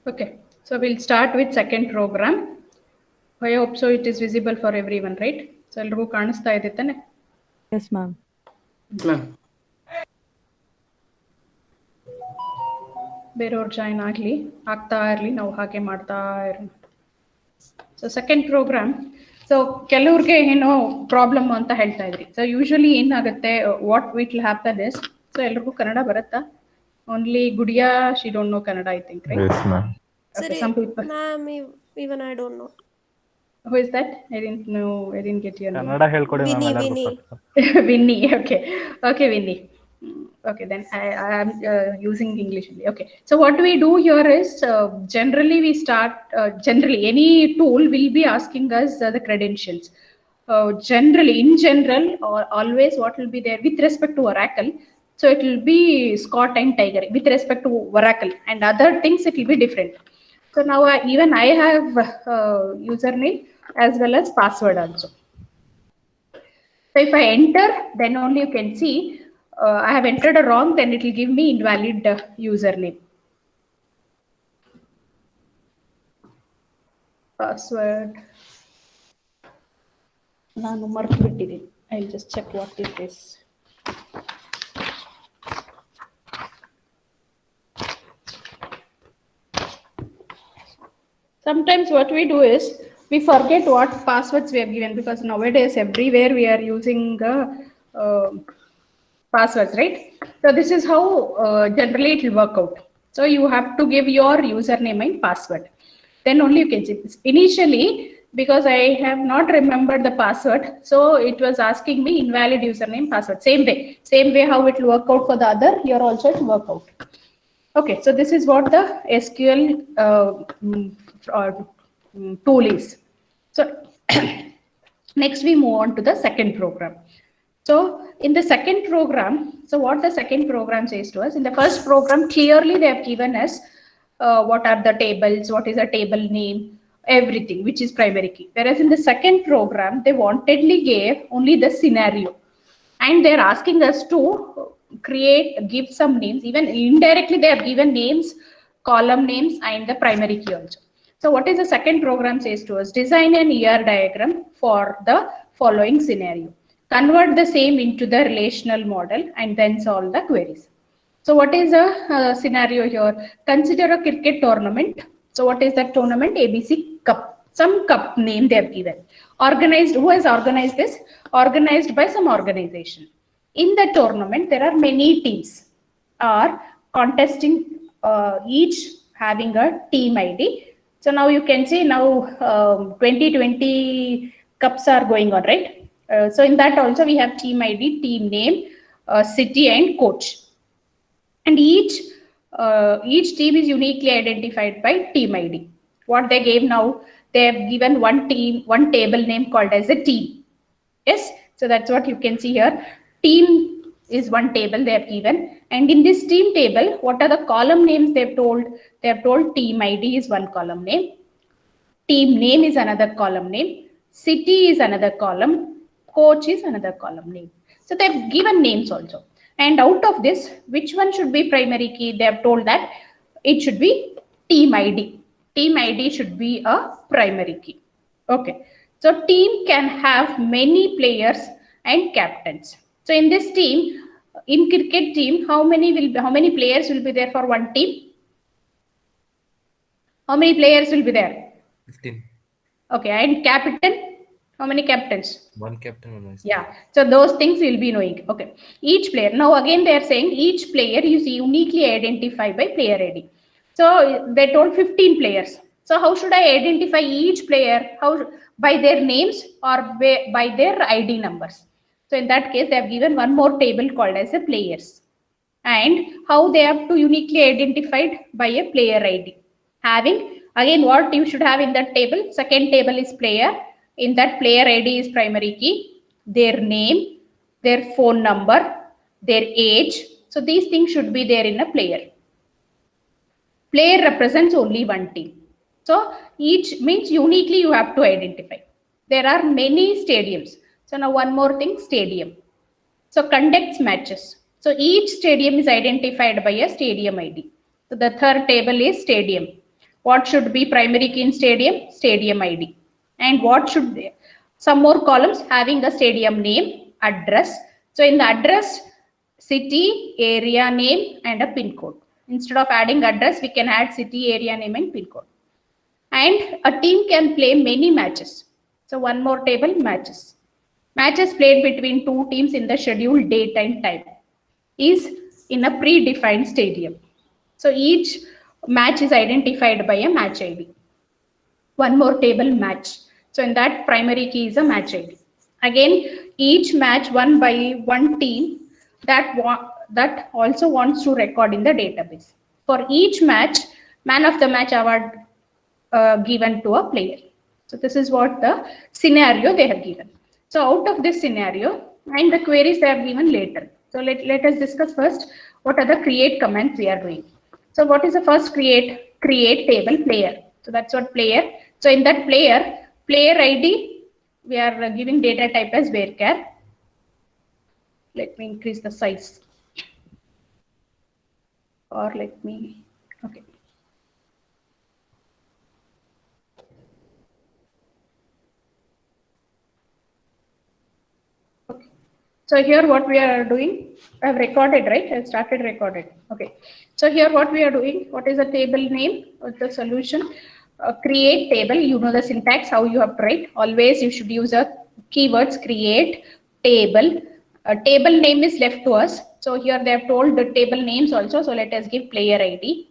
Okay, so we'll start with second program. I hope so it is visible for everyone, right? So ಎಲ್ರಿಗೂ ಕಾಣಿಸ್ತಾ ಇದೆ ತಾನೆ? Yes, ma'am. ಬೇರೆಯವ್ರು join ಆಗಲಿ, ಆಗ್ತಾ ಇರಲಿ, ನಾವು ಹಾಗೆ ಮಾಡ್ತಾ ಇರೋಣ. ಸೊ ಸೆಕೆಂಡ್ ಪ್ರೋಗ್ರಾಮ್, ಸೊ ಕೆಲವ್ರಿಗೆ ಏನೋ ಪ್ರಾಬ್ಲಮ್ ಅಂತ ಹೇಳ್ತಾ ಇದ್ರಿ. ಸೊ ಯೂಶಲಿ ಏನಾಗುತ್ತೆ, what will happen is, so ಎಲ್ರಿಗೂ ಕನ್ನಡ ಬರುತ್ತಾ? Only Gudiya she don't know Kannada, I think, right? Yes, ma'am. Okay, some people. Ma'am, even I don't know. Who is that? I didn't know. I didn't get your name. Kannada ಹೇಳ್ಕೊಡಿ ma'am ಎಲ್ಲರಿಗೂ Vinny. first. Winnie. Okay. Okay, Winnie. Okay, then I am using English only. Okay. So what we do here is generally we start, generally any tool will be asking us the credentials. Generally, in general, or always what will be there with respect to Oracle. So it will be Scott and Tiger with respect to Oracle, and other things it will be different. So now even I have username as well as password also. So if I enter, then only you can see I have entered a wrong, then it will give me invalid username. Password. ನಾನು ಮರ್ತು ಬಿಟ್ಟಿದ್ದೀನಿ. I'll just check what it is. Sometimes what we do is we forget what passwords we have given, because nowadays everywhere we are using passwords, right? So this is how generally it will work out. So you have to give your username and password. Then only you can see this. Initially, because I have not remembered the password, so it was asking me invalid username, password. Same way how it will work out for the other, here also it will work out. Okay, so this is what the SQL tool is. So next we move on to the second program. So in the second program, so what the second program says to us, in the first program clearly they have given us what are the tables, what is a table name, everything which is primary key. Whereas in the second program they wantedly gave only the scenario, and they're asking us to give some names. Even indirectly they have given names, column names, and the primary key also. So what is the second program says to us? Design an ER diagram for the following scenario. Convert the same into the relational model and then solve the queries. So what is a scenario here? Consider a cricket tournament. So what is that tournament? ABC Cup. Some cup name they have given. Organized, who has organized this? Organized by some organization. In the tournament, there are many teams are contesting, each having a team ID. So now you can see now 2020 cups are going on, right? So in that also we have team ID, team name, city, and coach. And each team is uniquely identified by team ID. What they gave now, they have given one table name called as a team. Yes, so that's what you can see here. Team is one table they have given, and in this team table, what are the column names they have told? They have told team ID is one column name, team name is another column name, city is another column, coach is another column name. So they have given names also. And out of this, which one should be primary key? They have told that it should be team ID. Team ID should be a primary key. Okay. So team can have many players and captains. So in this team, in cricket team, how many players will be there for one team? How many players will be there? 15. Okay, and captain? How many captains? One captain, one vice. Yeah, so those things we'll be knowing. Okay, each player. Now again they are saying each player is uniquely identified by player ID. So they told 15 players. So how should I identify each player? How? By their names or by their ID numbers? So in that case, they have given one more table called as a players. And how they have to uniquely identified by a player ID. Having, again, what you should have in that table? Second table is player. In that player ID is primary key, their name, their phone number, their age. So these things should be there in a player. Player represents only one team. So each means uniquely you have to identify. There are many stadiums. So now one more thing, stadium. So conducts matches. So each stadium is identified by a stadium ID. So the third table is stadium. What should be primary key in stadium? Stadium ID. And what should be? Some more columns having a stadium name, address. So in the address, city, area name, and a pin code. Instead of adding address, we can add city, area name, and pin code. And a team can play many matches. So one more table, matches. Matches played between two teams in the scheduled date and time is in a predefined stadium. So each match is identified by a match ID. One more table, match. So in that, primary key is a match ID. Again, each match won by one team that also wants to record in the database. For each match, man of the match award given to a player. So this is what the scenario they have given. So out of this scenario, and the queries they have given later. So let us discuss first what are the create commands we are doing. So what is the first create table player? So that's what player. So in that player ID, we are giving data type as varchar. Let me increase the size. Or let me, okay. So here what we are doing, I have recorded, right? I have started recorded. Okay. So here what we are doing, what is the table name of the solution? Create table, you know the syntax, how you have to write. Always you should use a keywords, create table. Table name is left to us. So here they have told the table names also. So let us give player ID,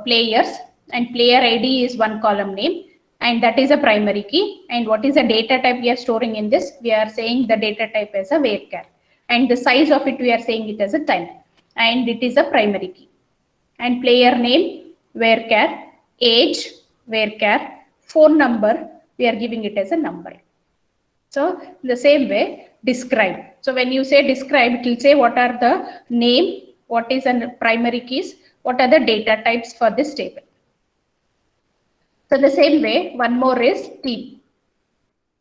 players, and player ID is one column name. And that is a primary key. And what is the data type we are storing in this? We are saying the data type as a varchar. And the size of it, we are saying it as a time. And it is a primary key. And player name, varchar, age, varchar, phone number, we are giving it as a number. So the same way, describe. So when you say describe, it will say what are the name, what is a primary keys, what are the data types for this table. So the same way, one more is team.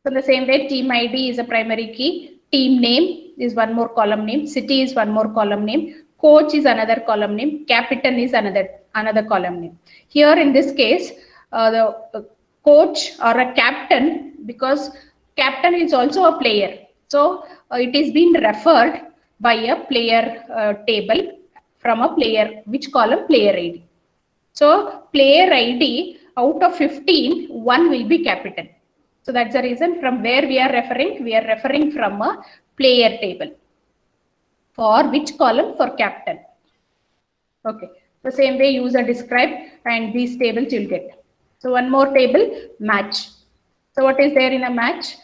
So the same way, team ID is a primary key. Team name is one more column name. City is one more column name. Coach is another column name. Captain is another column name. Here in this case, the coach or a captain, because captain is also a player. So it is being referred by a player table from a player, which column? Player ID. So player ID, out of 15, 1 will be captain. So that's the reason from where we are referring. We are referring from a player table. For which column? For captain. Okay. The same way, use a describe, and these tables you'll get. So one more table, match. So what is there in a match?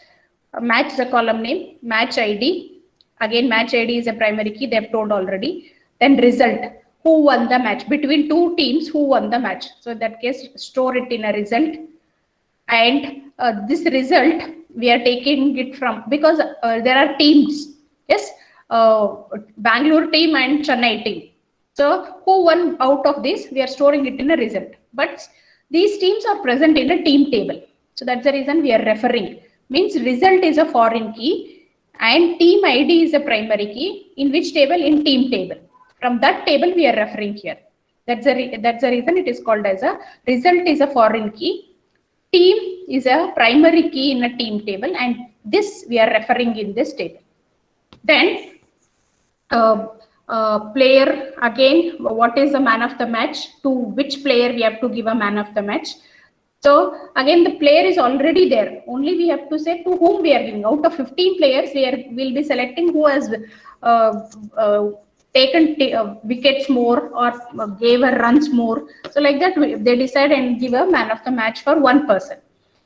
A match is a column name, match ID. Again, match ID is a primary key, they have told already. Then result. Who won the match? Between two teams, who won the match? So in that case, store it in a result. And this result, we are taking it from, because there are teams. Yes, Bangalore team and Chennai team. So who won out of this? We are storing it in a result. But these teams are present in a team table. So that's the reason we are referring. Means result is a foreign key and team ID is a primary key. In which table? In team table. From that table we are referring here. That's the reason it is called as a result is a foreign key. Team is a primary key in a team table, and this we are referring in this table. Then player, again, what is the man of the match? To which player we have to give a man of the match? So again, the player is already there. Only we have to say to whom we are giving. Out of 15 players, we'll be selecting who has taken wickets more or gave a runs more. So like that, they decide and give a man of the match for one person.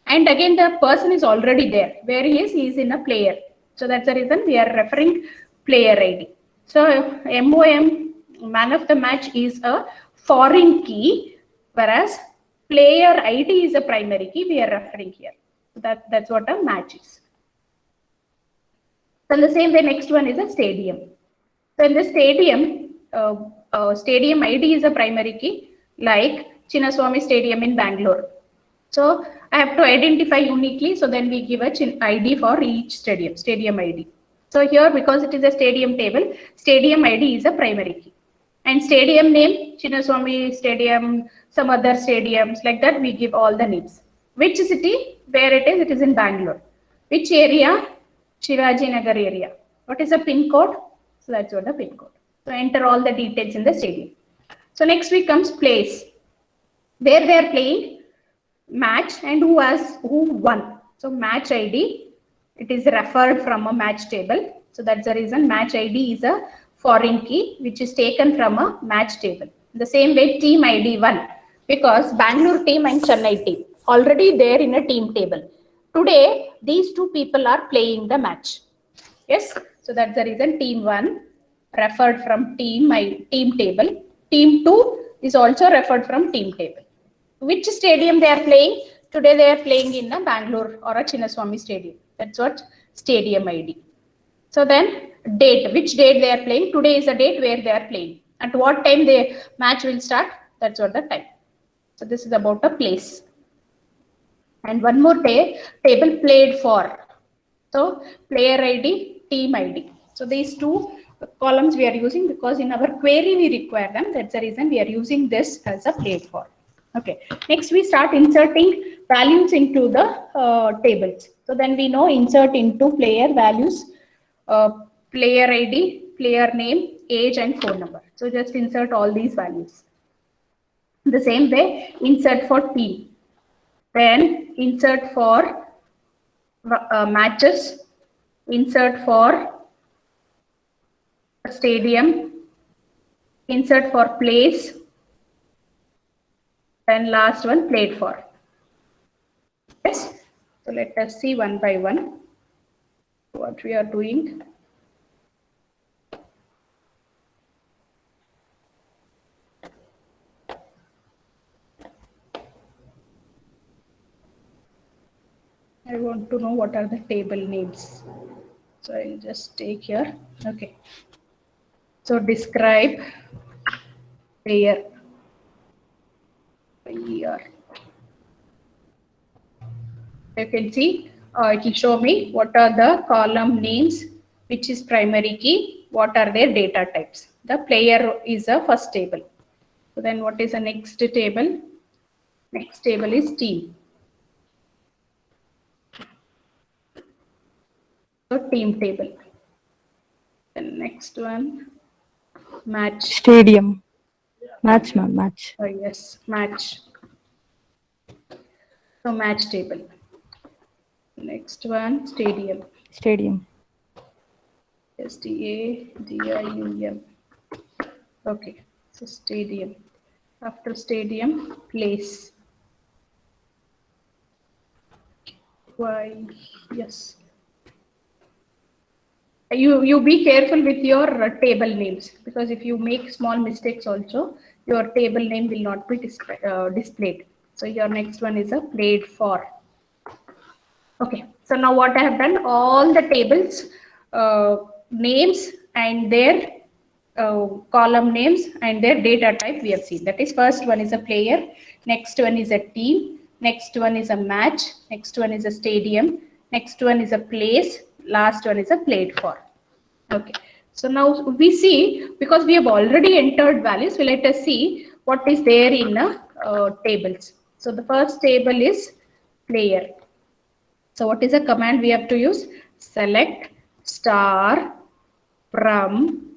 And again, the person is already there. Where he is in a player. So that's the reason we are referring player ID. So MOM, man of the match, is a foreign key, whereas player ID is a primary key we are referring here. So that's what a match is. So in the same way, next one is a stadium. So in the stadium, stadium ID is a primary key, like Chinnaswamy Stadium in Bangalore. So I have to identify uniquely. So then we give a ID for each stadium ID. So here, because it is a stadium table, stadium ID is a primary key. And stadium name, Chinnaswamy Stadium, some other stadiums, like that we give all the names. Which city? Where it is? It is in Bangalore. Which area? Shivaji Nagar area. What is the pin code? So that's what the pin code. So enter all the details in the stadium. So next week comes place. Where they are playing, match, and who won. So match ID, it is referred from a match table. So that's the reason match ID is a foreign key which is taken from a match table. The same way team ID 1, because Bangalore team and Chennai team already there in a team table. Today these two people are playing the match. Yes, so that's the reason team 1 referred from team table. Team 2 is also referred from team table. Which stadium they are playing? Today they are playing in a Bangalore or a Chinnaswamy Stadium. That's what stadium ID. So then date, which date they are playing? Today is the date where they are playing. At what time the match will start? That's what the time. So this is about a place. And one more table played for. So player ID, team ID. So these two columns we are using because in our query we require them. That's the reason we are using this as a played for. Okay. Next we start inserting values into the tables. So then we know insert into player values, player ID, player name, age and phone number. So just insert all these values. The same way insert for team. Then insert for matches, insert for stadium, insert for place, and last one played for. Yes, so let us see one by one what we are doing. I want to know what are the table names. So I'll just take here. Okay. So describe player. Here. You can see it will show me what are the column names, which is primary key, what are their data types. The player is a first table. So then what is the next table? Next table is team. So team table. The next one, match. Stadium. Match, ma'am, match. Oh, yes, match. So match table. Next one, stadium. Stadium. STADIUM. Okay, so stadium. After stadium, place. Why? Yes. You be careful with your table names, because if you make small mistakes also, your table name will not be displayed. So your next one is a played for. Okay, so now what I have done, all the tables names and their column names and their data type we have seen. That is, first one is a player, next one is a team, next one is a match, next one is a stadium, next one is a place, last one is a played for. Okay, so now we see, because we have already entered values, so let us see what is there in tables. So the first table is player. So what is the command we have to use? Select star from,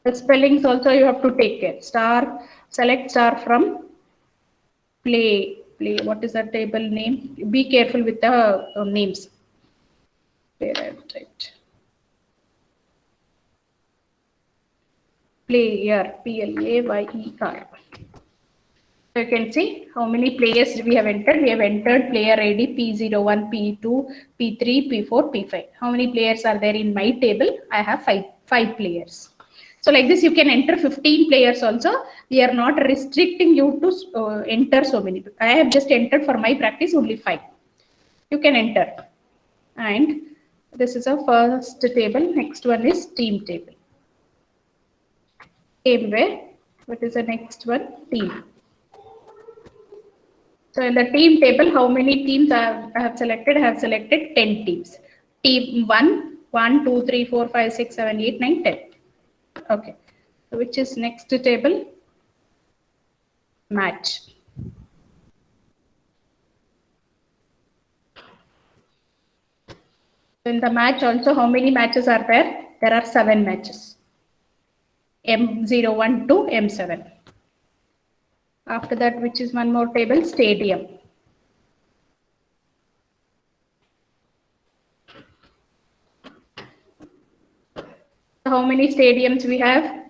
the spellings also you have to take care. Star, select star from play. What is the table name? Be careful with the names. Where I have typed. Player, PLAYER. So you can see how many players we have entered. We have entered player ID P01, P2, P3, P4, P5. How many players are there in my table? I have five players. So like this, you can enter 15 players also. We are not restricting you to enter so many. I have just entered for my practice only 5. You can enter. And this is a first table. Next one is team table. Same way. What is the next one? Team. So in the team table, how many teams I have selected? I have selected 10 teams. Team 1, 2, 3, 4, 5, 6, 7, 8, 9, 10. Okay. which is next table, match. In the match also, how many matches are there? There are 7 matches. M01 to M7. After that, which is one more table, stadium. How many stadiums we have?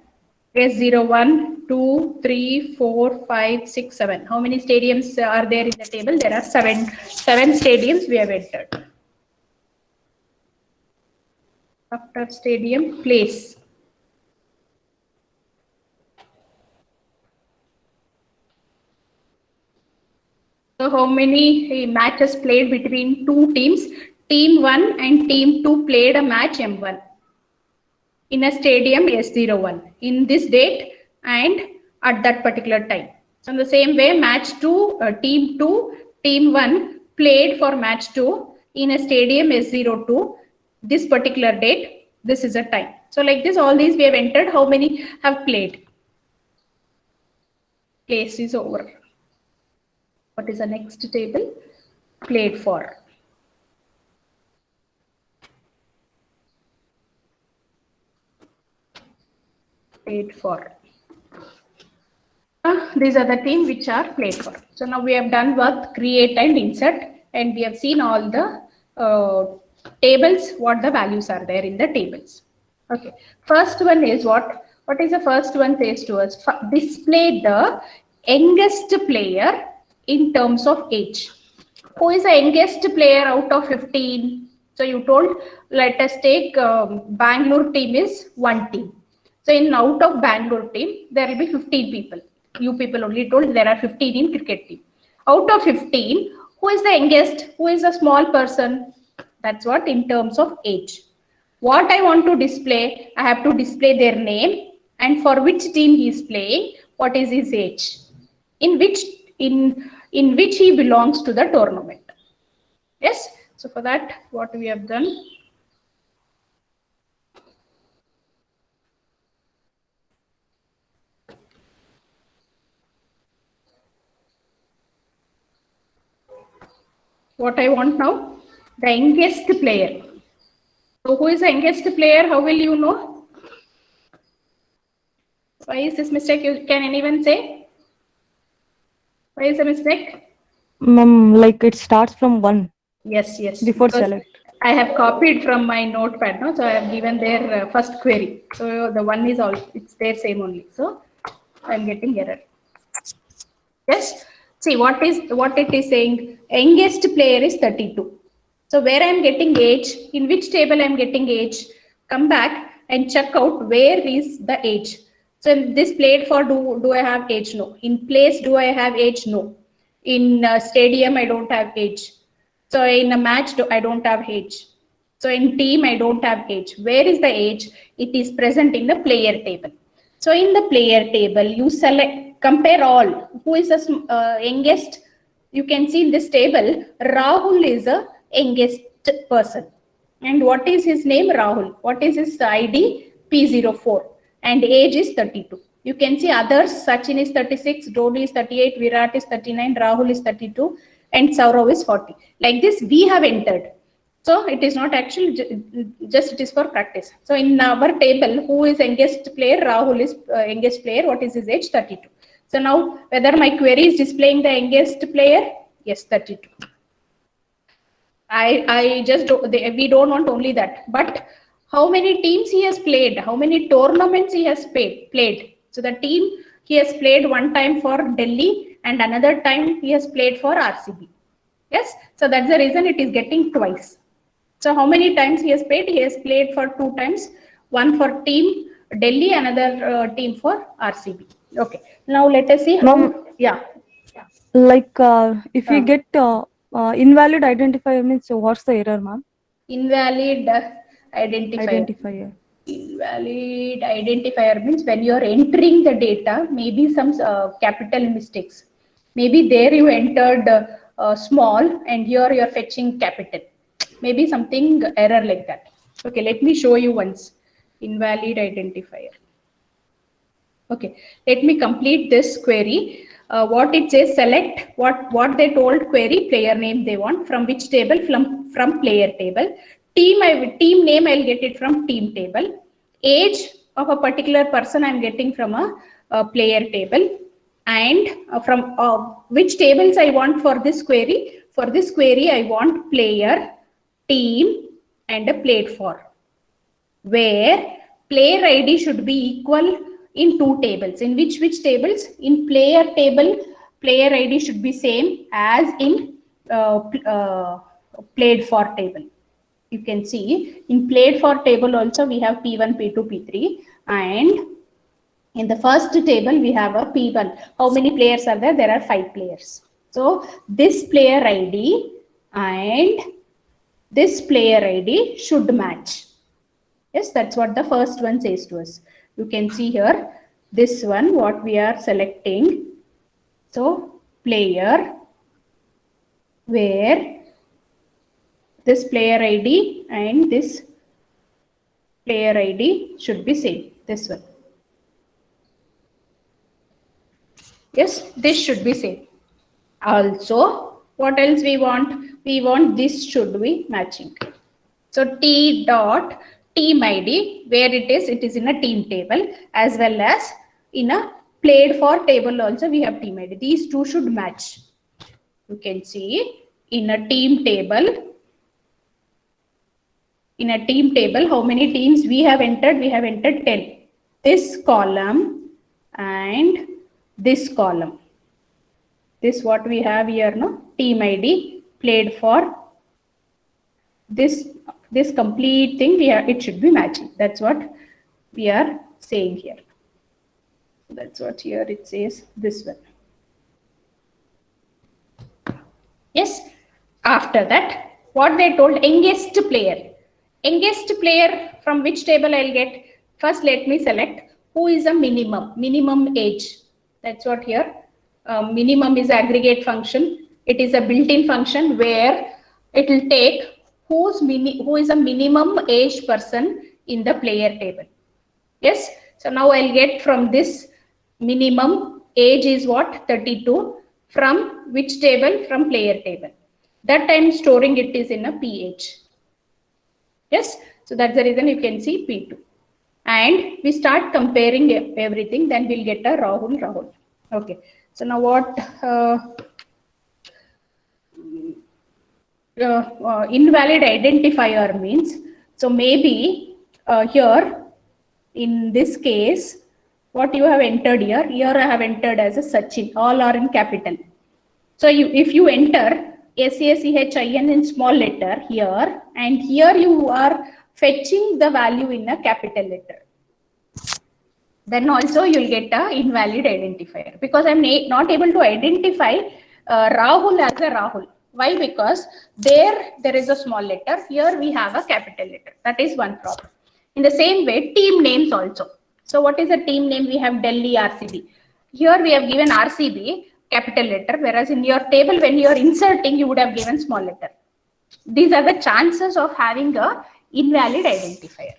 S01, 2, 3, 4, 5, 6, 7. How many stadiums are there in the table? There are 7 stadiums we have entered. After stadium, place. So how many matches played between 2 teams? Team 1 and team 2 played a match M1 in a stadium S01 in this date and at that particular time. So in the same way, match 2, team 2, team 1 played for match 2 in a stadium S02 this particular date. This is a time. So like this, all these we have entered. How many have played? Place is over. What is the next table? Played for. Played for. These are the teams which are played for. So now we have done what? Create and insert, and we have seen all the tables, what the values are there in the tables. Okay. First one is what? What is the first one says to us? Display the youngest player in terms of age. Who is the youngest player out of 15? So you told, let us take Bangalore team is one team. So in out of Bangalore team, there will be 15 people. You people only told there are 15 in cricket team. Out of 15, who is the youngest? Who is a small person? That's what in terms of age. What I want to display, I have to display their name and for which team he is playing, what is his age, in which he belongs to the tournament. Yes. So for that, what we have done. What I want now, the youngest player. So who is the youngest player? How will you know? Why is this mistake? Can anyone say? Why is the mistake? Like it starts from 1. Yes. Before select. I have copied from my notepad now, so I have given their first query. So the one is all, it's their same only. So I'm getting error. Yes. See what it is saying. Youngest player is 32. So where I'm getting age, in which table I'm getting age, come back and check out where is the age. So in this played for, do I have age? No. In place, do I have age? No. In stadium, I don't have age. So in a match, I don't have age. So in team, I don't have age. Where is the age? It is present in the player table. So in the player table, you select, compare all. Who is the youngest? You can see in this table, Rahul is a youngest person. And what is his name? Rahul. What is his ID? P04. And age is 32. You can see others. Sachin is 36, Dhoni is 38, Virat is 39, Rahul is 32, and Saurav is 40. Like this, we have entered. So it is not actually just it is for practice. So in our table, who is youngest player? Rahul is youngest player. What is his age? 32. So now whether my query is displaying the youngest player? Yes, 32. We don't want only that, but how many teams he has played, how many tournaments he has played. So the team he has played one time for Delhi and another time he has played for RCB. Yes, so that's the reason it is getting twice. So how many times he has played? He has played for 2 times, one for team Delhi, another team for RCB. Okay, now let us see how. Like if we get invalid identifier means, so what's the error, ma'am? Invalid identifier. Invalid identifier means when you are entering the data, maybe some capital mistakes. Maybe there you entered small and here you are fetching capital. Maybe something error like that. Okay, let me show you once. Invalid identifier. Okay, let me complete this query. What it says, select what they told query, player name they want, from which table, from player table. Team name, I'll get it from team table. Age of a particular person I'm getting from a player table. And from which tables I want for this query. For this query, I want player, team, and a played for, where player ID should be equal in two tables. In which tables? In player table, player ID should be same as in played for table. You can see in played for table also we have P1, P2, P3, and in the first table we have a P1. How many players are there? There are 5 players. So this player ID and this player ID should match. Yes, that's what the first one says to us. You can see here, this one, what we are selecting. So player, where this player ID and this player ID should be same, this one. Yes, this should be same. Also, what else we want? We want this should be matching. So T dot team ID, where it is in a team table, as well as in a played for table also we have team ID. These two should match. You can see in a team table. In a team table, how many teams we have entered? We have entered 10. This column and this column. This what we have here, no? Team ID, played for. This complete thing we have, it should be matching. That's what we are saying here. That's what here it says, this one. Yes. After that, what they told, youngest player. Youngest player, from which table I'll get? First, let me select who is a minimum age. That's what here. Minimum is aggregate function. It is a built-in function where it will take who is a minimum age person in the player table. Yes. So now I'll get from this minimum age is what? 32. From which table? From player table. That time storing it is in a PH. Yes. So that's the reason you can see P2. And we start comparing everything. Then we'll get a Rahul. Okay. So now what invalid identifier means? So maybe here in this case, what you have entered here, I have entered as a Sachin. All are in capital. So if you enter SACHIN in small letter here, and here you are fetching the value in a capital letter, then also you'll get a invalid identifier, because I'm not able to identify Rahul as a Rahul. Why? Because there is a small letter, here we have a capital letter. That is one problem. In the same way, team names also. So what is a team name? We have Delhi RCB. Here we have given RCB capital letter, whereas in your table when you are inserting you would have given small letter. These are the chances of having a invalid identifier.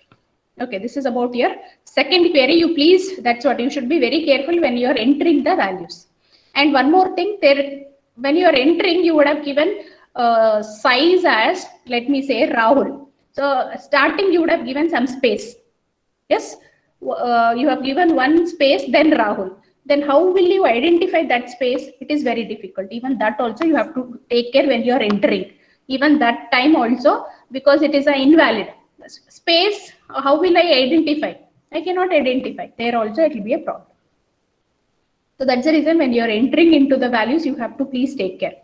Okay, this is about your second query. You please, that's what you should be very careful when you are entering the values. And one more thing, there when you are entering you would have given size as, let me say, Rahul. So starting you would have given some space. Yes, you have given one space, then Rahul. Then how will you identify that space? It is very difficult. Even that also you have to take care when you are entering. Even that time also, because it is an invalid space, how will I identify? I cannot identify. There also it will be a problem. So that's the reason when you are entering into the values, you have to please take care.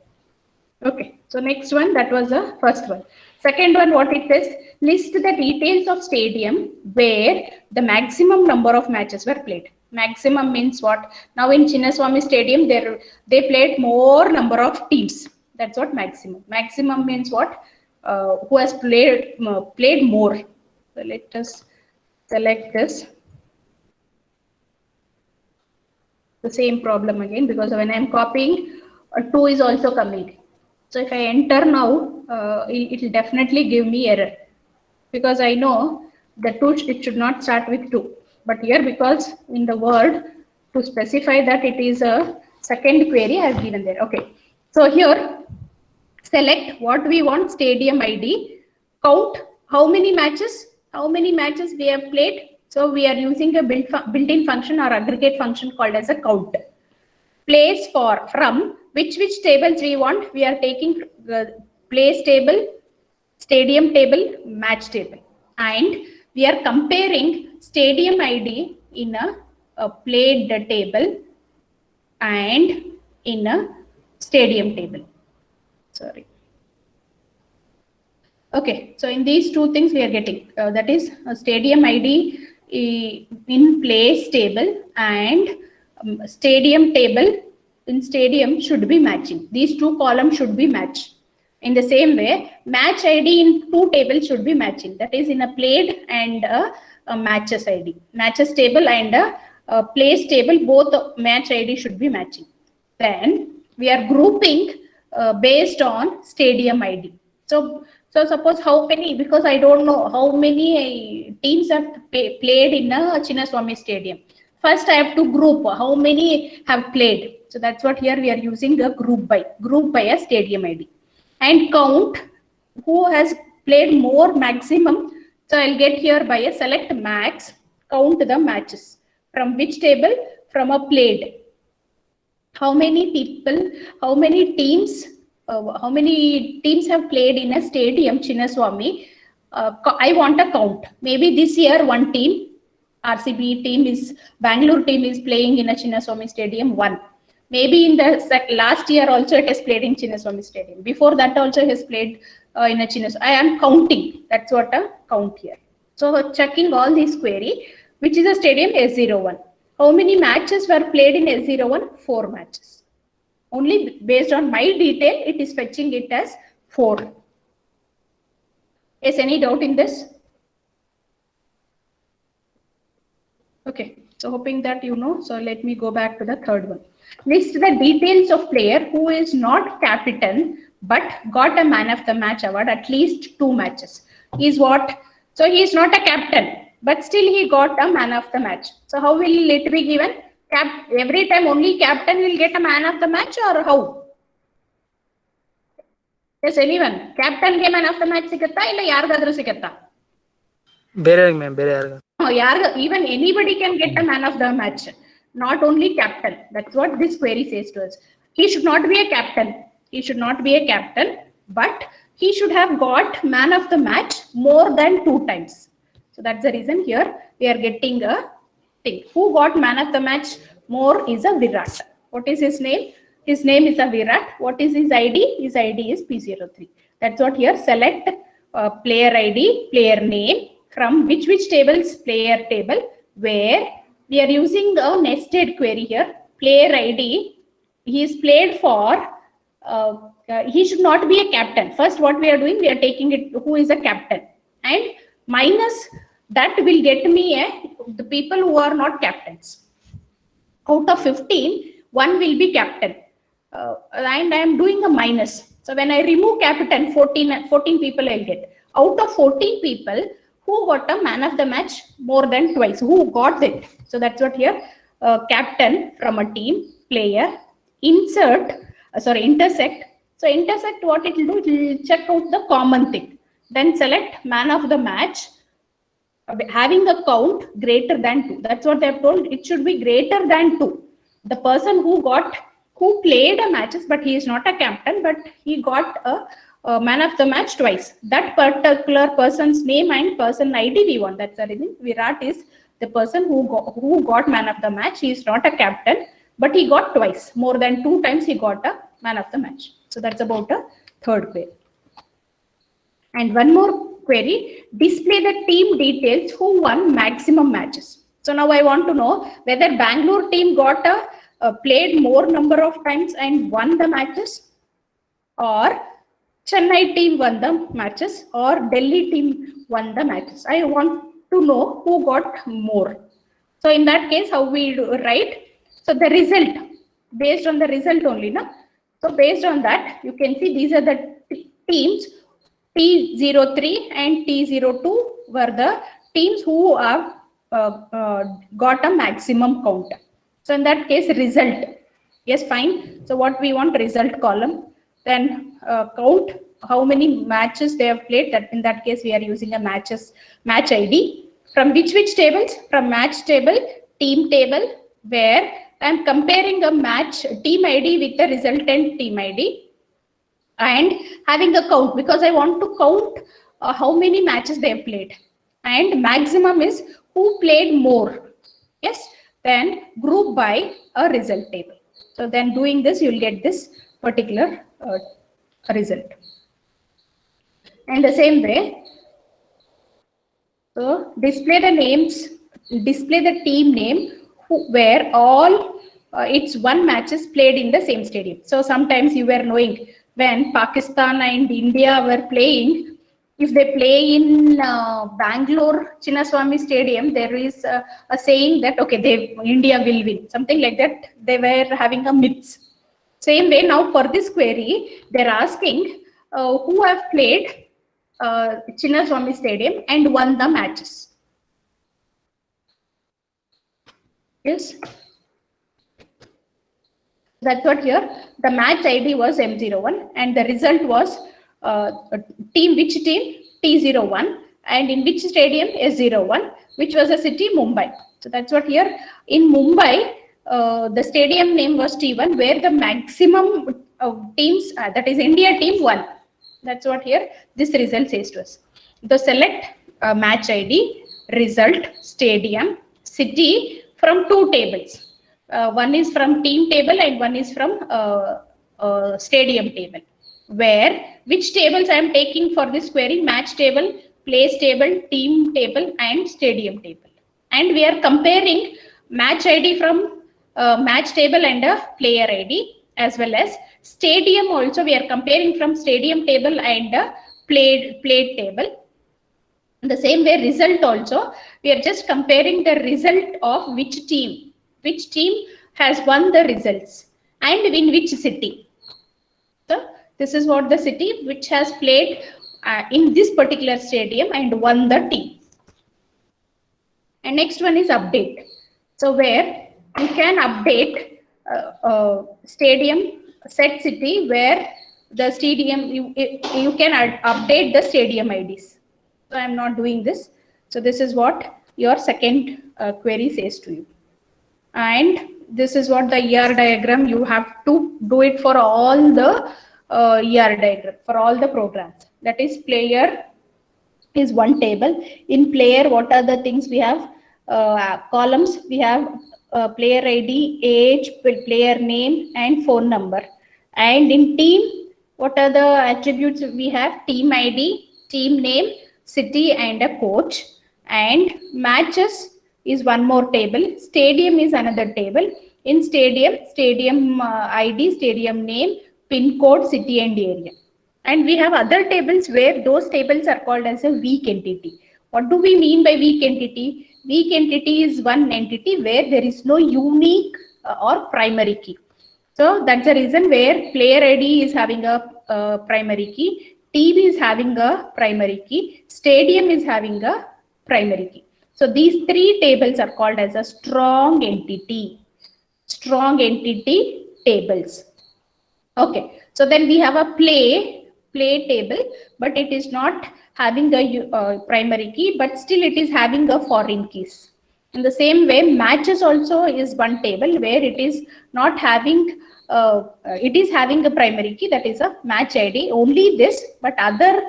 Okay, so next one, that was the first one. Second one, what it says, list the details of stadium where the maximum number of matches were played. Maximum means what? Now in Chinnaswamy Stadium, they played more number of teams. That's what maximum. Maximum means what? Who has played more. So let us select this. The same problem again, because when I'm copying, 2 is also coming. So if I enter now, it will definitely give me error, because I know the 2, it should not start with 2. But here, because in the word, to specify that it is a second query I have given there. Okay. So here select what we want, stadium ID, count how many matches we have played. So we are using a built-in function or aggregate function called as a count. Place for from which tables we want. We are taking place table, stadium table, match table, and we are comparing stadium ID in a played table and in a stadium table. Sorry. Okay, so in these two things we are getting that is a stadium ID in place table and stadium table in stadium should be matching. These two columns should be matched. In the same way, match ID in two tables should be matching. That is in a played and a matches ID. Matches table and a place table, both match ID should be matching. Then we are grouping based on stadium ID. So suppose how many, because I don't know how many teams have played in a Chinnaswamy Stadium. First I have to group how many have played. So that's what here we are using a group by a stadium ID. And count who has played more maximum. So I'll get here by a select max, count the matches. From which table? From a played. How many people, how many teams have played in a stadium, Chinnaswamy? I want a count. Maybe this year one team, RCB team is, Bangalore team is playing in a Chinnaswamy Stadium 1. Maybe in the last year also it has played in Chinnaswamy Stadium. Before that also it has played in a Chinnaswamy. I am counting. That's what a count here. So checking all these query, which is a stadium S01. How many matches were played in S01? 4 matches. Only based on my detail, it is fetching it as 4. Is any doubt in this? Okay, so hoping that you know. So let me go back to the third one. List the details of player who is not captain but got a man of the match award at least 2 matches. Is what? So he is not a captain, but still he got a man of the match. So how will it be given? Every time only captain will get a man of the match, or how? Yes, anyone? Captain ge man of the match sigutta illa yargadru sigutta? Bere ma'am, bere yarga. Even anybody can get a man of the match, not only captain. That's what this query says to us. He should not be a captain. He should not be a captain, but he should have got man of the match more than 2 times. So that's the reason here we are getting a thing. Who got man of the match more is a Virat. What is his name? His name is a Virat. What is his ID? His ID is P03. That's what here. Select player ID, player name. From which tables? Player table, where we are using a nested query here. Player ID, he is played for, he should not be a captain. First what we are doing, we are taking it who is a captain, and minus that will get me the people who are not captains. Out of 15, 1 will be captain, and I am doing a minus. So when I remove captain, 14 people I will get. Out of 14 people, who got a man of the match more than twice? Who got it? So that's what here. Captain from a team, player, intersect. So intersect, what it will do? It will check out the common thing. Then select man of the match, having a count greater than 2. That's what they have told. It should be greater than 2. The person who played a matches, but he is not a captain, but he got a man of the match twice. That particular person's name and person ID we want. That's the reason. Virat is the person who got man of the match. He is not a captain, but he got twice. More than 2 times he got a man of the match. So that's about a third query. And one more query, display the team details who won maximum matches. So now I want to know whether Bangalore team got played more number of times and won the matches, or Chennai team won the matches, or Delhi team won the matches. I want to know who got more. So in that case, how we write? So the result, based on the result only, no? So based on that, you can see these are the teams. T03 and T02 were the teams who have got a maximum count. So in that case, result. Yes, fine. So what we want, result column. Then count how many matches they have played. That in that case, we are using a match ID. From which tables? From match table, team table, where I am comparing a match team ID with the resultant team ID and having a count, because I want to count how many matches they have played, and maximum is who played more. Yes, then group by a result table. So then doing this, you'll get this particular result. And the same way, so display the names, display the team name where all its one matches played in the same stadium. So sometimes you were knowing when Pakistan and India were playing, if they play in Bangalore Chinnaswamy Stadium, there is a saying that okay, India will win, something like that. They were having a myths. Same way now for this query, they're asking who have played Chinnaswamy Stadium and won the matches. Yes. That's what here. The match ID was M01 and the result was which team? T01, and in which stadium? S01, which was a city, Mumbai. So that's what here. In Mumbai, the stadium name was T1, where the maximum teams, that is India team, won. That's what here this result says to us. So select match ID, result, stadium, city from two tables. One is from team table and one is from stadium table. Where which tables I am taking for this query? Match table, place table, team table, and stadium table. And we are comparing match ID from match table and a player ID, as well as stadium also we are comparing from stadium table and a played table. In the same way, result also we are just comparing the result of which team has won the results and in which city. So this is what the city which has played in this particular stadium and won the team. And next one is update. So where you can update stadium set city, where the stadium you can update the stadium IDs. So I'm not doing this. So this is what your second query says to you. And this is what the ER diagram, you have to do it for all the ER diagram, for all the programs. That is, player is one table. In player, what are the things we have? Columns, we have player ID, age, player name, and phone number. And in team, what are the attributes we have? Team ID, team name, city, and a coach. And matches is one more table. Stadium is another table. In stadium ID, stadium name, pin code, city, and area. And we have other tables where those tables are called as a weak entity. What do we mean by weak entity? Weak entity is one entity where there is no unique or primary key. So that's the reason where player ID is having a primary key, team is having a primary key, stadium is having a primary key. So these three tables are called as a strong entity tables. Okay, so then we have a play table, but it is not having the primary key, but still it is having a foreign keys. In the same way, matches also is one table where it is not having, it is having a primary key, that is a match ID, only this, but other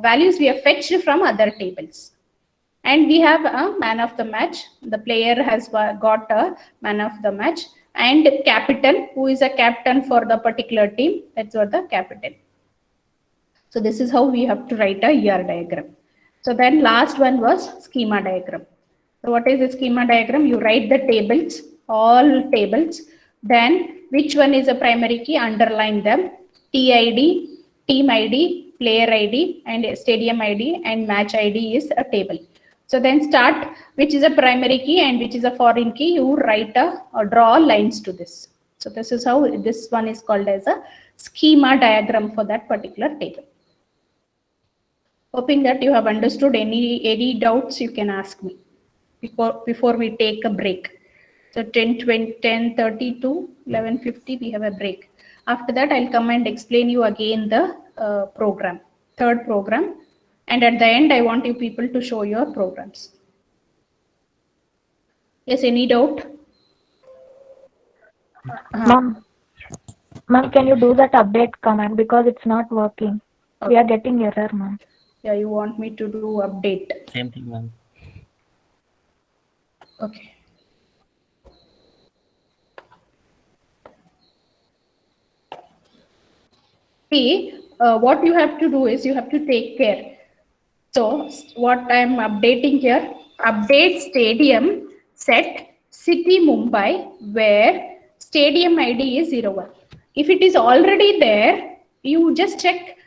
values we have fetched from other tables. And we have a man of the match. The player has got a man of the match, and captain, who is a captain for the particular team. That's what the captain. So this is how we have to write a ER diagram. So then last one was schema diagram. So what is the schema diagram? You write the tables, all tables. Then which one is a primary key? Underline them. TID, team ID, player ID, and stadium ID, and match ID is a table. So then start which is a primary key and which is a foreign key. You write or draw lines to this. So this is how this one is called as a schema diagram for that particular table. Hoping that you have understood. Any doubts you can ask me before we take a break. So 10:30 to 11:50 we have a break. After that, I'll come and explain you again the program, third program. And at the end, I want you people to show your programs. Yes, any doubt? Ma'am, can you do that update command because it's not working? We are getting error, ma'am. Yeah, you want me to do update. Same thing, ma'am. Okay. See, what you have to do is you have to take care. So what I'm updating here, update stadium set city Mumbai where stadium ID is 01. If it is already there, you just check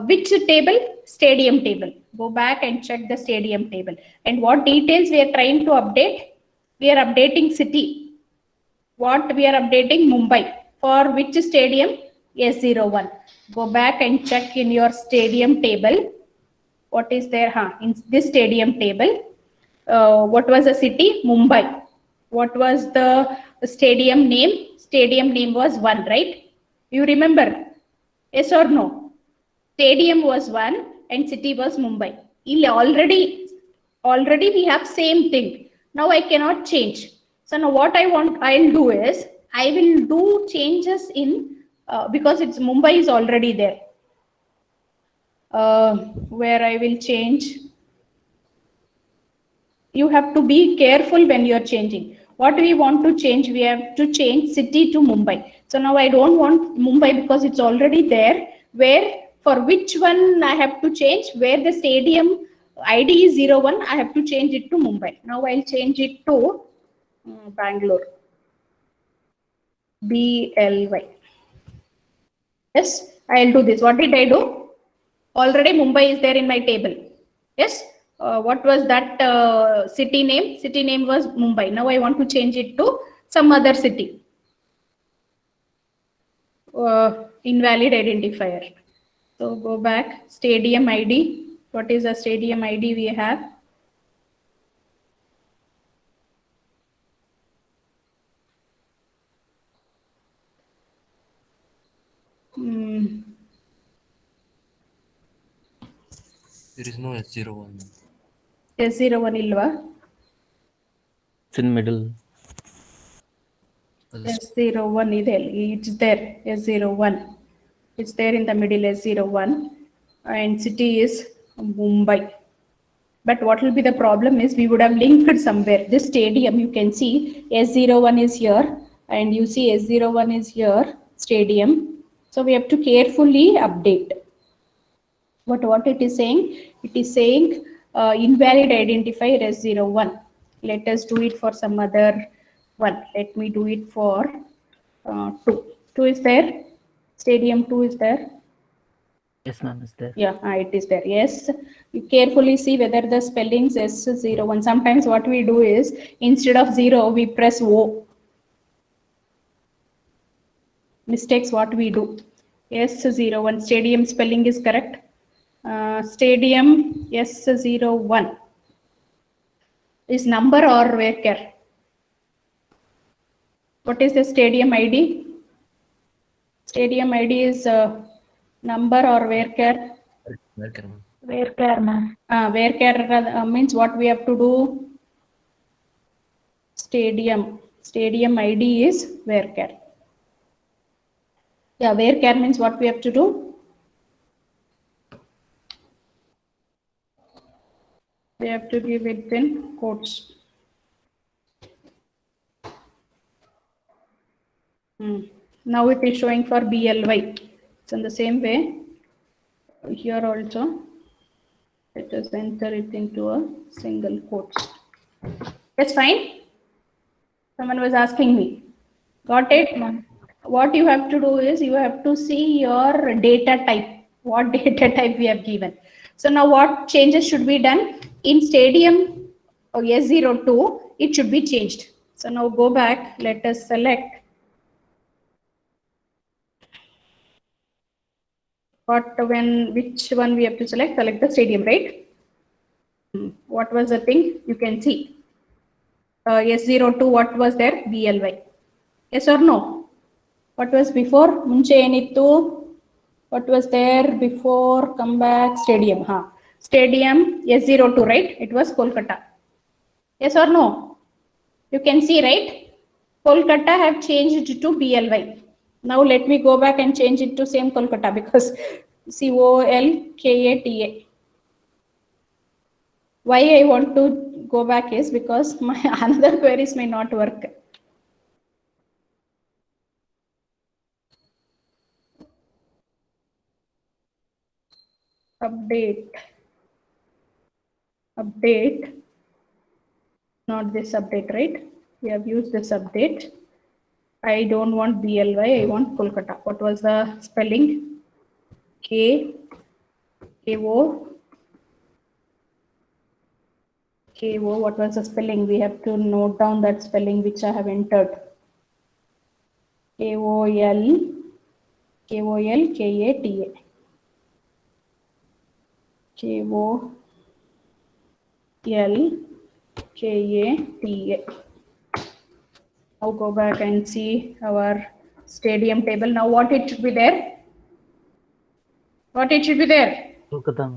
which table, stadium table. Go back and check the stadium table. And what details we are trying to update? We are updating city. What we are updating? Mumbai. For which stadium? S01. Go back and check in your stadium table. What is there? In this stadium table, what was the city? Mumbai. What was the stadium name? Stadium name was 1, right? You remember? Yes or no? Stadium was 1 and city was Mumbai. Already we have same thing. Now I cannot change. So now what I'll do is I will do changes in because it's Mumbai is already there. Where I will change. You have to be careful when you're changing. What we want to change, we have to change city to Mumbai. So now I don't want Mumbai because it's already there. Where, for which one I have to change, where the stadium ID is 01, I have to change it to Mumbai. Now I'll change it to Bangalore. BLY. Yes, I'll do this. What did I do? Already Mumbai is there in my table. Yes. What was that city name? City name was Mumbai. Now I want to change it to some other city. Invalid identifier. So go back. Stadium ID. What is the stadium ID we have? There is no S01. S01 ilva? It's in middle. S01 is there. It's there. S01. It's there in the middle. S01. And city is Mumbai. But what will be the problem is we would have linked somewhere. This stadium, you can see S01 is here. And you see S01 is here. Stadium. So we have to carefully update. But what it is saying? It is saying invalid identifier S01. Let us do it for some other one. Let me do it for 2. 2 is there. Stadium 2 is there. Yes, ma'am, is there. Yeah, it is there. Yes. You carefully see whether the spellings S01. Sometimes what we do is instead of 0, we press O. Mistakes what we do. S01. Stadium spelling is correct. Stadium S01 is number or varchar? What is the stadium ID? Stadium ID is number or varchar? Varchar, ma'am. Varchar means what we have to do? Stadium ID is varchar. Yeah, varchar means what we have to do? We have to give it in quotes. Now it is showing for BLY. So in the same way, here also, let us enter it into a single quotes. That's fine. Someone was asking me. Got it? What you have to do is you have to see your data type. What data type we have given. So now what changes should be done? In stadium S02, it should be changed. So now go back. Let us select which one we have to select. Select the stadium, right? What was the thing? You can see. S02, what was there? BLY. Yes or no? What was before? Munche enittu? What was there before? Come back. Stadium. Stadium S02, right? It was Kolkata. Yes or no? You can see, right? Kolkata have changed to BLY. Now let me go back and change it to same Kolkata because Colkata. Why I want to go back is because my another queries may not work. Update, not this update, right? We have used this update. I don't want BLY, I want Kolkata. What was the spelling? KO, what was the spelling? We have to note down that spelling which I have entered. KOL, KATA. KOLKATA. Now go back and see our stadium table. Now what it should be there? What it should be there? Kolkata,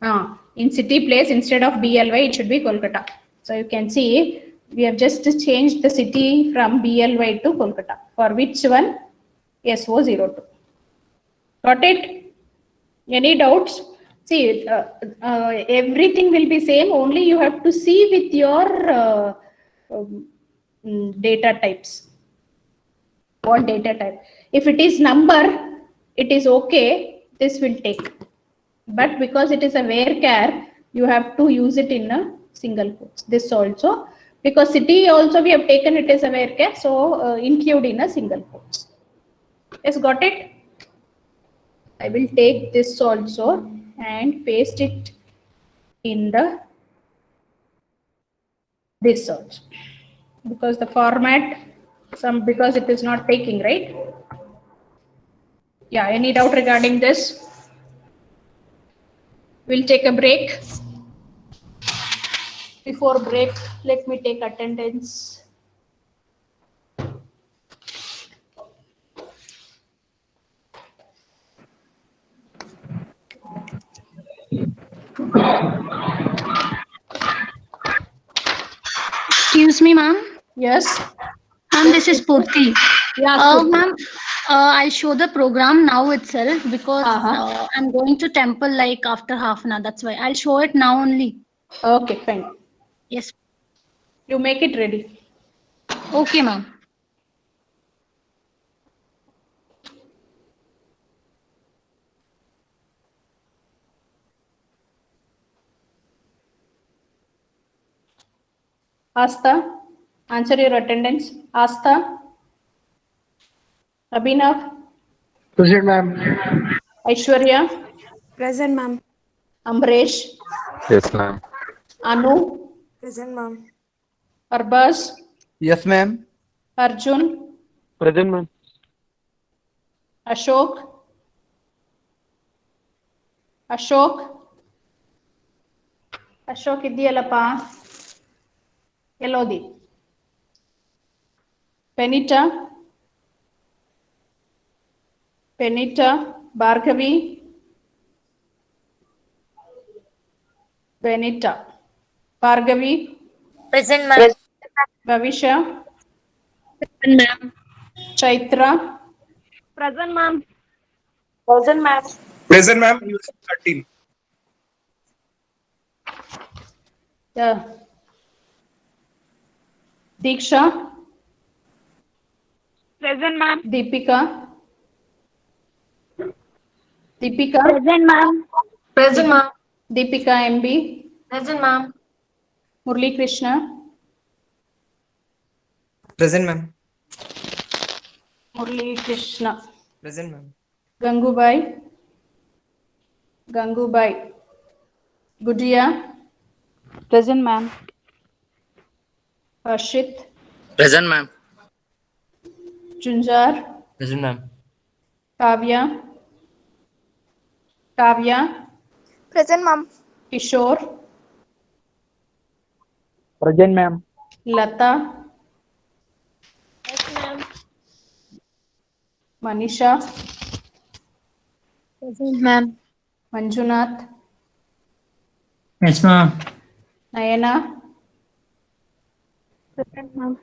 ma'am. In city place, instead of BLY, it should be Kolkata. So you can see we have just changed the city from BLY to Kolkata. For which one? SO02. Got it? Any doubts? See, everything will be same. Only you have to see with your data types. What data type? If it is number, it is okay. This will take. But because it is a varchar, you have to use it in a single quotes. This also, because city also we have taken it as a varchar, so include in a single quotes. Yes, got it? I will take this also and paste it in the this also, because the format because it is not taking, right? Yeah, any doubt regarding this? We'll take a break. Before break, let me take attendance. Excuse me, ma'am. Yes. Ma'am, this is Purti. Yeah. Ma'am, I'll show the program now itself because I'm going to temple like after half an hour. That's why I'll show it now only. Okay, fine. Yes. You make it ready. Okay, ma'am. Asta, answer your attendance. Asta, Abhinav, Present, ma'am. Aishwarya, Present, ma'am. Amresh, Yes, ma'am. Anu, Present, ma'am. Arbaz, Yes, ma'am. Arjun, Present, ma'am. Ashok, ಇದೆಯಲ್ಲಪ್ಪ ಎಲ್ಲೋದಿ? Penita, Bhargavi, Present, ma'am. Bhavisha, Present, ma'am. Chaitra, Present, ma'am. Present, ma'am. 13. Diksha, Present, ma'am. Deepika, Present, ma'am. Present, ma'am. Deepika MB, Present, ma'am. Murli Krishna, Present, ma'am. Present, ma'am. Gangubai, Gudia, Present, ma'am. Harshit, Present, ma'am. Junjar, Present, ma'am. Kavya, Present, ma'am. Kishore, Present, ma'am. Lata, Yes, ma'am. Manisha, Present, ma'am. Manjunath, Yes, ma'am. Nayana, Present, ma'am.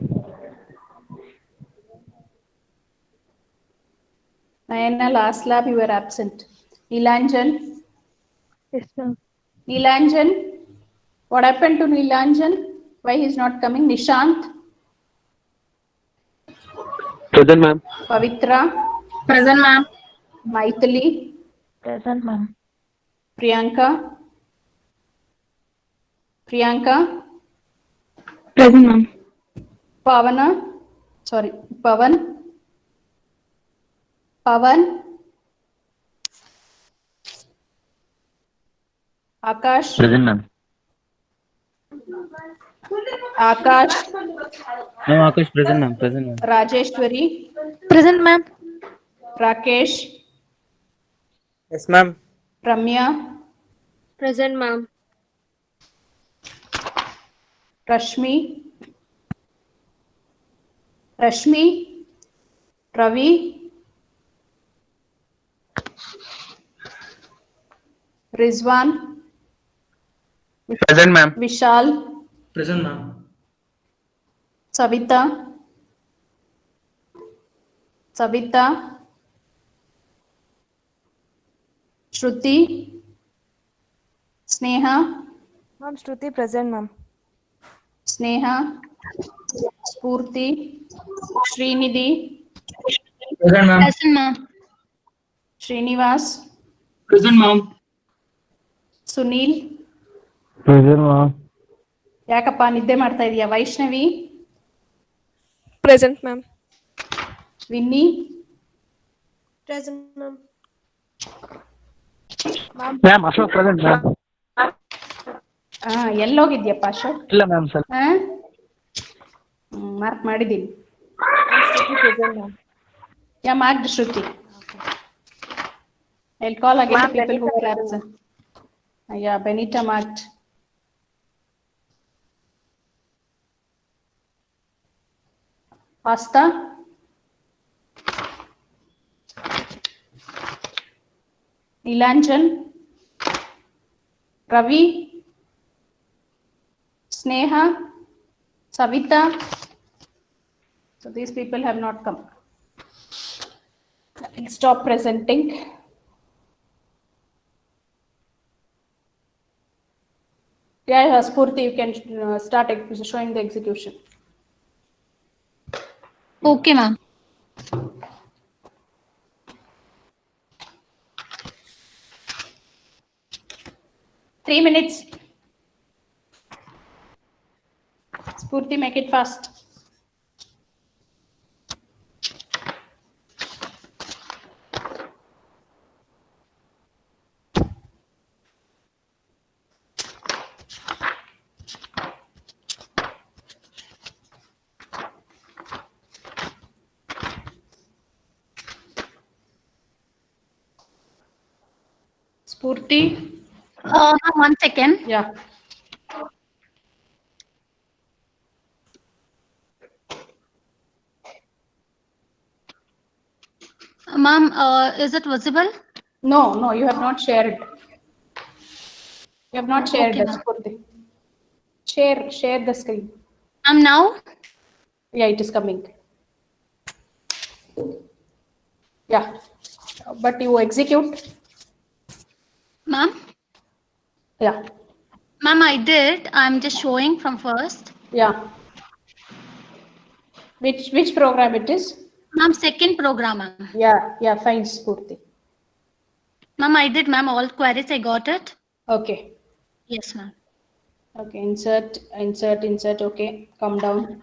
Nayana, last lab you were absent. Nilanjan, Yes, ma'am. Nilanjan, what happened to Nilanjan? Why he's not coming? Nishant, Present, ma'am. Pavitra, Present, ma'am. Maithili, Present, ma'am. Priyanka, Priyanka, Present, ma'am. Pavana, sorry, Pavan, Pavan, Akash, Present, ma'am. Akash, Ma'am, Akash, present, ma'am. Present, ma'am. Rajeshwari, Present, ma'am. Rakesh, Yes, ma'am. Ramya, Present, ma'am. Rashmi, Rashmi, Ravi, Rizwan, Present, ma'am. Vishal, Present, ma'am. Savita, Savita, Shruti, Sneha, Ma'am, Shruti present, ma'am. Sneha, Spurti, Srinidhi, Present, ma'am. Present, ma'am. Srinivas, Present, ma'am. Sunil, Present, ma'am. ಯಾಕಪ್ಪ ನಿದ್ದೆ ಮಾಡ್ತಾ ಇದೀಯಾ? Vaishnavi, Present, ma'am. Vinni, Present, ma'am. Ma'am, Ashok present, ma'am. ಎಲ್ಲೋಗಿದ್ಯಪ್ಪ ಅಶೋಕ್? ಇಲ್ಲ ma'am sir. Mark ಮಾಡಿದ್ದೀನಿ. Shruti present, ma'am. Yeah, marked Shruti. I'll call again the people who were absent. Yeah, Benita marked. Pasta. Nilanjan. Ravi. Sneha. Savita. So these people have not come. I'll stop presenting. Yeah, Spurti, you can start showing the execution. Okay, ma'am. Three minutes. Spurti, make it fast. Spurti, Ma'am, 1 second. yeah. Ma'am, is it visible? No, you have not shared. You have not shared Okay, the ma'am. Spurti. Share the screen. Now? Yeah, it is coming. Yeah, but you execute. Ma'am? Yeah, Ma'am, I did. I'm just showing from first. yeah. Which program it is? Ma'am, second program, ma'am. Yeah, fine, Spurti. Ma'am, I did, ma'am. All queries, I got it. Okay. Yes, ma'am. Okay, insert. Okay, come down.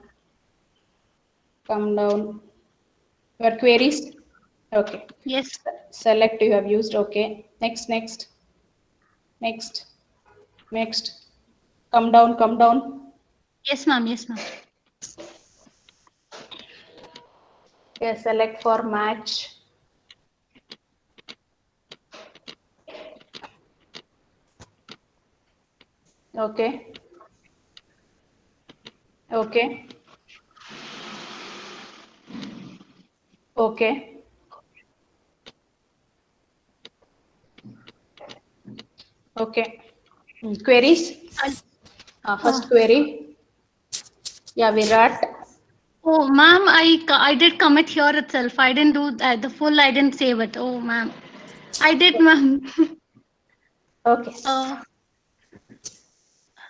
Your queries. Okay. Yes. Select you have used. Okay. Next. Come down. Yes, ma'am. Yes, ma'am. Okay, select for match. Okay. Okay. Okay. Okay. Queries? First query. Yeah, Virat. Oh, ma'am, I did commit here itself. I didn't do that. The full, I didn't save it. Oh, ma'am. I did, ma'am. Okay. Uh,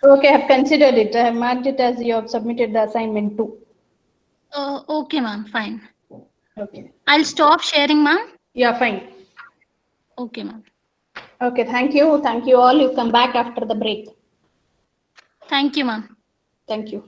Okay, I have considered it. I have marked it as you have submitted the assignment too. okay, ma'am. Fine. Okay. I'll stop sharing, ma'am. Yeah, fine. Okay, ma'am. Okay, thank you. Thank you all. You come back after the break. Thank you, ma'am. Thank you.